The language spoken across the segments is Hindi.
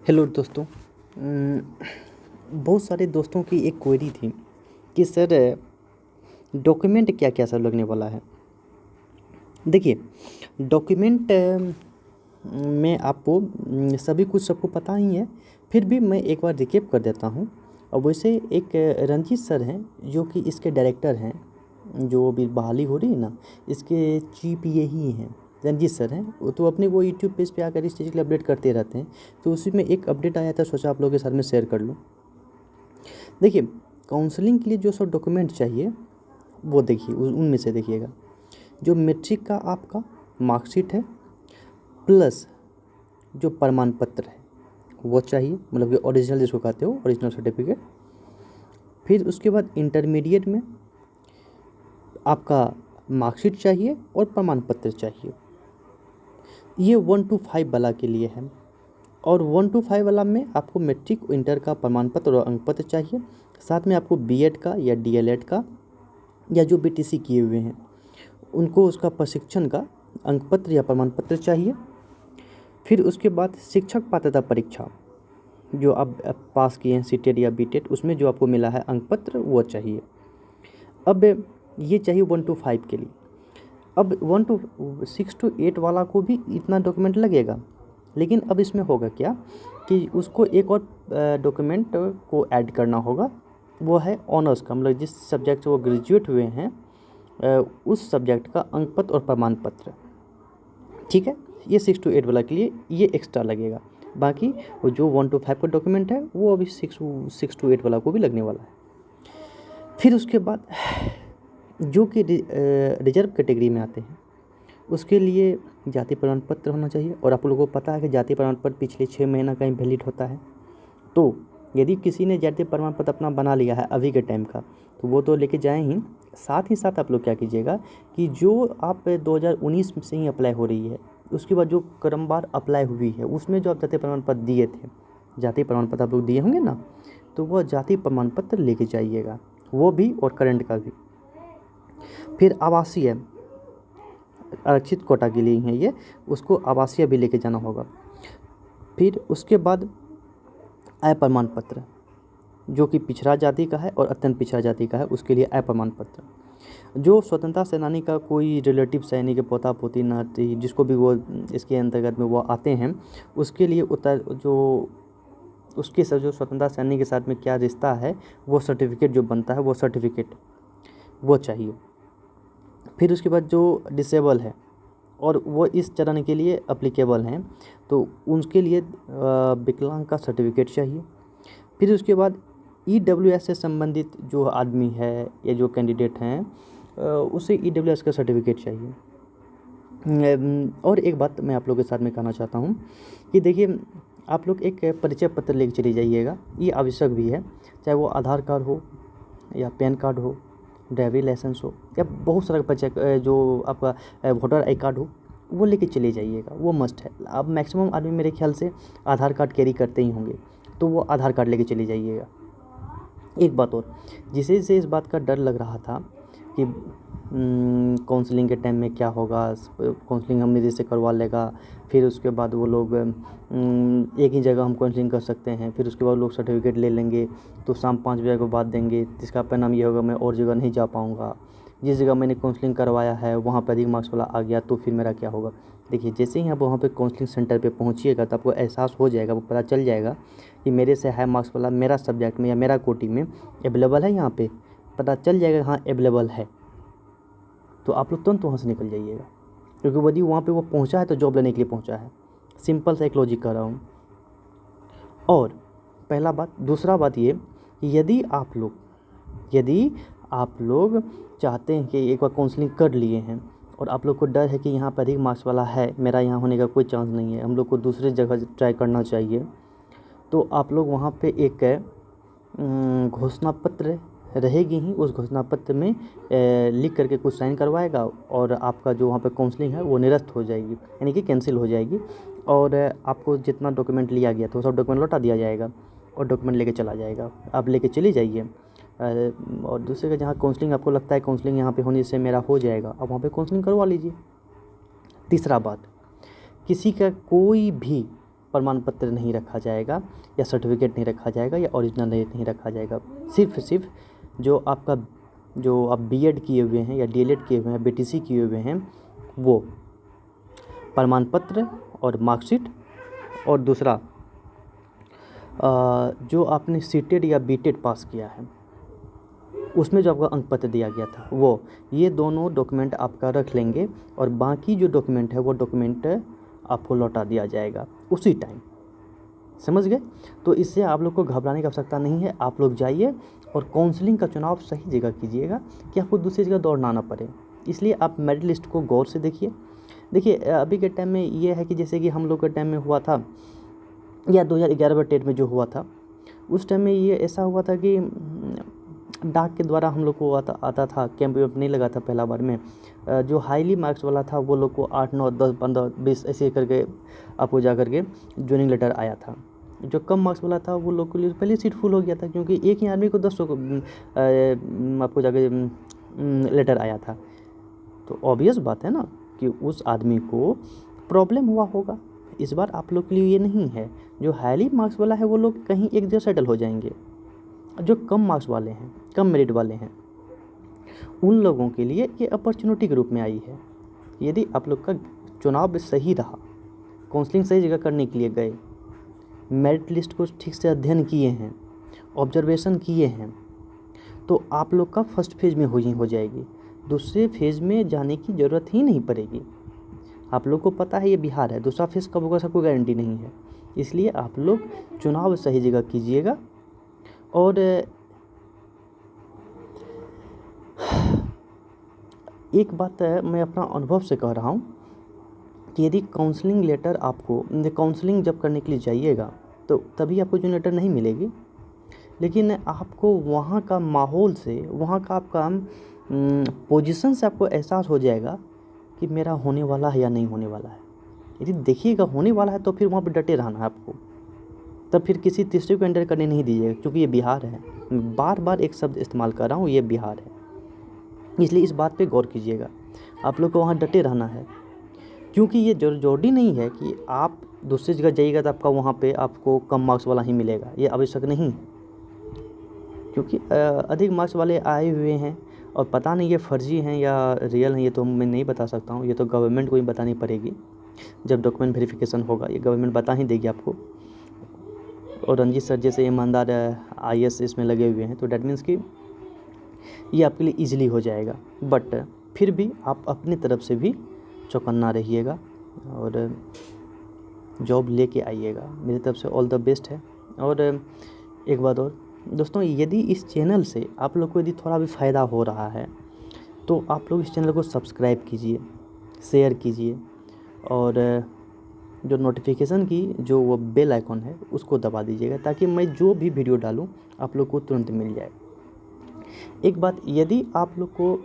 हेलो दोस्तों। बहुत सारे दोस्तों की एक क्वेरी थी कि सर डॉक्यूमेंट क्या क्या सब लगने वाला है। देखिए, डॉक्यूमेंट में आपको सभी कुछ सबको पता ही है, फिर भी मैं एक बार रिकेप कर देता हूँ। और वैसे एक रंजीत सर हैं जो कि इसके डायरेक्टर हैं, जो अभी बहाली हो रही है ना, इसके चीफ यही हैं, रंजीत सर हैं। वो तो अपने वो यूट्यूब पेज पे आकर इस चीज़ के लिए अपडेट करते रहते हैं। तो उसी में एक अपडेट आया था, सोचा आप लोगों के साथ में शेयर कर लूँ। देखिए, काउंसलिंग के लिए जो सब डॉक्यूमेंट चाहिए वो देखिए, उनमें से देखिएगा, जो मैट्रिक का आपका मार्कशीट है प्लस जो प्रमाण पत्र है वो चाहिए, मतलब कि ओरिजिनल जिसको कहते हो, ओरिजिनल सर्टिफिकेट। फिर उसके बाद इंटरमीडिएट में आपका मार्कशीट चाहिए और प्रमाण पत्र चाहिए। ये 1 to 5 वाला के लिए है। और 1 to 5 वाला में आपको मैट्रिक इंटर का प्रमाण पत्र और अंक पत्र चाहिए। साथ में आपको बीएड का या डीएलएड का या जो बीटीसी किए हुए हैं उनको उसका प्रशिक्षण का अंक पत्र या प्रमाण पत्र चाहिए। फिर उसके बाद शिक्षक पात्रता परीक्षा जो आप पास किए हैं, सीटेट या बीटेट, उसमें जो आपको मिला है अंक पत्र वो चाहिए। अब ये चाहिए 1 to 5 के लिए। अब 6 to 8 वाला को भी इतना डॉक्यूमेंट लगेगा, लेकिन अब इसमें होगा क्या कि उसको एक और डॉक्यूमेंट को ऐड करना होगा। वो है ऑनर्स का, मतलब जिस सब्जेक्ट से वो ग्रेजुएट हुए हैं उस सब्जेक्ट का अंक पत्र और प्रमाण पत्र। ठीक है, ये 6 to 8 वाला के लिए ये एक्स्ट्रा लगेगा। बाकी वो जो 1 to 5 का डॉक्यूमेंट है वो अभी 6 to 8 वाला को भी लगने वाला है। फिर उसके बाद जो कि रिजर्व कैटेगरी में आते हैं उसके लिए जाति प्रमाण पत्र होना चाहिए। और आप लोगों को पता है कि जाति प्रमाण पत्र पिछले 6 महीना का वैलिड होता है। तो यदि किसी ने जाति प्रमाण पत्र अपना बना लिया है अभी के टाइम का, तो वो तो लेके जाएं ही। साथ ही साथ आप लोग क्या कीजिएगा कि जो आप 2019 से ही अप्लाई हो रही है, उसके बाद जो क्रमवार अप्लाई हुई है उसमें जो आप जाति प्रमाण पत्र दिए थे, जाति प्रमाण पत्र आप लोग दिए होंगे ना, तो वह जाति प्रमाण पत्र लेके जाइएगा, वो भी और करंट का भी। फिर आवासीय आरक्षित कोटा के लिए है ये, उसको आवासीय भी लेके जाना होगा। फिर उसके बाद आय प्रमाण पत्र जो कि पिछड़ा जाति का है और अत्यंत पिछड़ा जाति का है, उसके लिए आय प्रमाण पत्र। जो स्वतंत्रता सेनानी का कोई रिलेटिव सैनिक, पोता पोती, नाती, जिसको भी वो इसके अंतर्गत में वो आते हैं, उसके लिए उसके जो स्वतंत्रता सैनिक के साथ में क्या रिश्ता है वो सर्टिफिकेट जो बनता है वो सर्टिफिकेट वो चाहिए। फिर उसके बाद जो डिसेबल है और वो इस चरण के लिए अप्लीकेबल हैं, तो उनके लिए विकलांग का सर्टिफिकेट चाहिए। फिर उसके बाद ईडब्ल्यूएस से संबंधित जो आदमी है या जो कैंडिडेट हैं उसे ईडब्ल्यूएस का सर्टिफिकेट चाहिए। और एक बात मैं आप लोगों के साथ में कहना चाहता हूँ कि देखिए, आप लोग एक परिचय पत्र लेकर चली जाइएगा, ये आवश्यक भी है। चाहे वो आधार कार्ड हो या पैन कार्ड हो, ड्राइवरी लाइसेंस हो, या बहुत सारा परिचय जो आपका वोटर आई कार्ड हो, वो लेके चले जाइएगा, वो मस्ट है। अब मैक्सिमम आदमी मेरे ख्याल से आधार कार्ड कैरी करते ही होंगे, तो वो आधार कार्ड लेके चले जाइएगा। एक बात और, जिसे से इस बात का डर लग रहा था कि काउंसलिंग के टाइम में क्या होगा, काउंसलिंग हम मेरे से करवा लेगा, फिर उसके बाद वो लोग एक ही जगह हम काउंसलिंग कर सकते हैं, फिर उसके बाद लोग सर्टिफिकेट ले लेंगे तो शाम 5 बजे के बाद देंगे, जिसका परिणाम ये होगा मैं और जगह नहीं जा पाऊँगा, जिस जगह मैंने काउंसलिंग करवाया है वहाँ पर अधिक मार्क्स वाला आ गया तो फिर मेरा क्या होगा। देखिए, जैसे ही आप वहाँ पे काउंसलिंग सेंटर पे पहुँचिएगा तो आपको एहसास हो जाएगा, वो पता चल जाएगा कि मेरे से हाई मार्क्स वाला मेरा सब्जेक्ट में या मेरा कोटी में अवेलेबल है, यहाँ पे पता चल जाएगा हाँ अवेलेबल है, तो आप लोग तुरंत वहाँ से निकल जाइएगा। क्योंकि यदि वहाँ पे वो पहुँचा है तो जॉब लेने के लिए पहुँचा है। सिंपल सा एक लॉजिक कर रहा हूँ। और पहला बात, दूसरा बात ये कि यदि आप लोग चाहते हैं कि एक बार काउंसलिंग कर लिए हैं और आप लोग को डर है कि यहाँ पर अधिक मार्क्स वाला है, मेरा यहाँ होने का कोई चांस नहीं है, हम लोग को दूसरी जगह ट्राई करना चाहिए, तो आप लोग वहाँ पे एक घोषणा पत्र रहेगी ही, उस घोषणा पत्र में लिख करके कुछ साइन करवाएगा और आपका जो वहाँ पे काउंसलिंग है वो निरस्त हो जाएगी, यानी कि कैंसिल हो जाएगी। और आपको जितना डॉक्यूमेंट लिया गया था वो सब डॉक्यूमेंट लौटा दिया जाएगा और डॉक्यूमेंट लेके चला जाएगा। आप लेके चली जाइए और दूसरे का जहाँ काउंसलिंग आपको लगता है काउंसलिंग यहाँ पे होने से मेरा हो जाएगा, आप वहाँ पे काउंसलिंग करवा लीजिए। तीसरा बात, किसी का कोई भी प्रमाण पत्र नहीं रखा जाएगा या सर्टिफिकेट नहीं रखा जाएगा या ओरिजिनल नहीं रखा जाएगा। सिर्फ जो आप बीएड किए हुए हैं या डीएलएड किए हुए हैं, बीटीसी किए हुए हैं, वो प्रमाण पत्र और मार्कशीट, और दूसरा जो आपने सीटेड या बीटेड पास किया है उसमें जो आपका अंक पत्र दिया गया था वो, ये दोनों डॉक्यूमेंट आपका रख लेंगे और बाकी जो डॉक्यूमेंट है वो डॉक्यूमेंट आपको लौटा दिया जाएगा उसी टाइम। समझ गए? तो इससे आप लोग को घबराने की आवश्यकता नहीं है। आप लोग जाइए और काउंसलिंग का चुनाव सही जगह कीजिएगा कि आपको दूसरी जगह दौड़ना ना पड़े। इसलिए आप मेरिट लिस्ट को गौर से देखिए। देखिए अभी के टाइम में ये है कि जैसे कि हम लोग के टाइम में हुआ था या 2011 टेट में जो हुआ था, उस टाइम में ये ऐसा हुआ था कि डाक के द्वारा हम लोग को आता था, कैंप वैम्प नहीं लगा था पहला बार में। जो हाईली मार्क्स वाला था वो लोग को 8, 9, 10, 15, 20 ऐसे करके आपको जा करके ज्वाइनिंग लेटर आया था। जो कम मार्क्स वाला था वो लोग के लिए पहले सीट फुल हो गया था, क्योंकि एक ही आदमी को 10 आपको जाके लेटर आया था। तो ऑब्वियस बात है ना कि उस आदमी को प्रॉब्लम हुआ होगा। इस बार आप लोग के लिए ये नहीं है। जो हाईली मार्क्स वाला है वो लोग कहीं एक जगह सेटल हो जाएंगे। जो कम मार्क्स वाले हैं, कम मेरिट वाले हैं, उन लोगों के लिए ये अपॉर्चुनिटी के रूप में आई है। यदि आप लोग का चुनाव सही रहा, काउंसलिंग सही जगह करने के लिए गए, मेरिट लिस्ट को ठीक से अध्ययन किए हैं, ऑब्जर्वेशन किए हैं, तो आप लोग का फर्स्ट फेज़ में हो जाएगी। दूसरे फेज़ में जाने की ज़रूरत ही नहीं पड़ेगी। आप लोग को पता है ये बिहार है, दूसरा फेज़ कब होगा इसका कोई गारंटी नहीं है। इसलिए आप लोग चुनाव सही जगह कीजिएगा। और एक बात मैं अपना अनुभव से कह रहा हूँ कि यदि काउंसलिंग लेटर आपको, काउंसलिंग जब करने के लिए जाइएगा तो तभी आपको जो लेटर नहीं मिलेगी, लेकिन आपको वहाँ का माहौल से, वहाँ का आपका पोजीशन से आपको एहसास हो जाएगा कि मेरा होने वाला है या नहीं होने वाला है। यदि देखिएगा होने वाला है तो फिर वहाँ पर डटे रहना है आपको, तब फिर किसी तीसरे को एंटर करने नहीं दीजिएगा, क्योंकि ये बिहार है। बार बार एक शब्द इस्तेमाल कर रहा हूँ, ये बिहार है, इसलिए इस बात पे गौर कीजिएगा। आप लोग को वहाँ डटे रहना है, क्योंकि ये जरूरी नहीं है कि आप दूसरी जगह जाइएगा तो आपका वहाँ पे आपको कम मार्क्स वाला ही मिलेगा, ये आवश्यक नहीं। क्योंकि अधिक मार्क्स वाले आए हुए हैं और पता नहीं ये फर्जी हैं या रियल हैं, ये तो मैं नहीं बता सकता हूँ। ये तो गवर्नमेंट को ही बतानी पड़ेगी। जब डॉक्यूमेंट वेरिफिकेशन होगा ये गवर्नमेंट बता ही देगी आपको। और रंजीत सर जैसे ईमानदार IAS इसमें लगे हुए हैं, तो डैट मीन्स कि ये आपके लिए ईजिली हो जाएगा। बट फिर भी आप अपनी तरफ से भी चौकन्ना रहिएगा और जॉब लेके आइएगा। मेरी तरफ से ऑल द बेस्ट है। और एक बात और दोस्तों, यदि इस चैनल से आप लोग को यदि थोड़ा भी फ़ायदा हो रहा है तो आप लोग इस चैनल को सब्सक्राइब कीजिए, शेयर कीजिए, और जो नोटिफिकेशन की जो वो बेल आइकॉन है उसको दबा दीजिएगा, ताकि मैं जो भी वीडियो डालूँ आप लोग को तुरंत मिल जाए। एक बात, यदि आप लोग को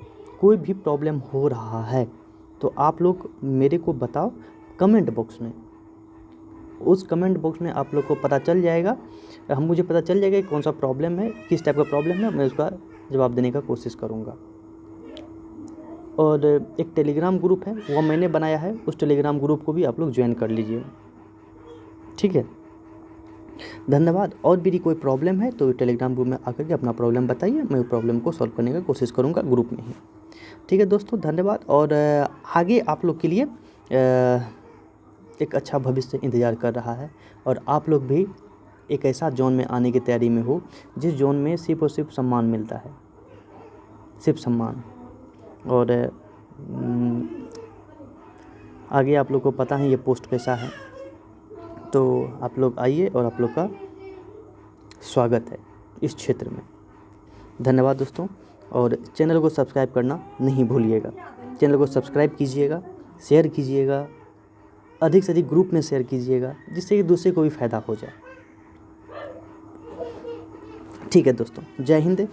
कोई भी प्रॉब्लम हो रहा है तो आप लोग मेरे को बताओ कमेंट बॉक्स में। उस कमेंट बॉक्स में आप लोग को पता चल जाएगा, मुझे पता चल जाएगा कि कौन सा प्रॉब्लम है, किस टाइप का प्रॉब्लम है, मैं उसका जवाब देने का कोशिश करूँगा। और एक टेलीग्राम ग्रुप है वो मैंने बनाया है, उस टेलीग्राम ग्रुप को भी आप लोग ज्वाइन कर लीजिए। ठीक है, धन्यवाद। और भी कोई प्रॉब्लम है तो टेलीग्राम ग्रुप में आकर के अपना प्रॉब्लम बताइए, मैं प्रॉब्लम को सॉल्व करने का कोशिश करूँगा ग्रुप में ही। ठीक है दोस्तों, धन्यवाद। और आगे आप लोग के लिए एक अच्छा भविष्य इंतज़ार कर रहा है, और आप लोग भी एक ऐसा जोन में आने की तैयारी में हो जिस जोन में सिर्फ और सिर्फ सम्मान मिलता है, सिर्फ सम्मान। और आगे आप लोग को पता है ये पोस्ट कैसा है, तो आप लोग आइए और आप लोग का स्वागत है इस क्षेत्र में। धन्यवाद दोस्तों, और चैनल को सब्सक्राइब करना नहीं भूलिएगा। चैनल को सब्सक्राइब कीजिएगा, शेयर कीजिएगा, अधिक से अधिक ग्रुप में शेयर कीजिएगा, जिससे कि दूसरे को भी फ़ायदा हो जाए। ठीक है दोस्तों, जय हिंद।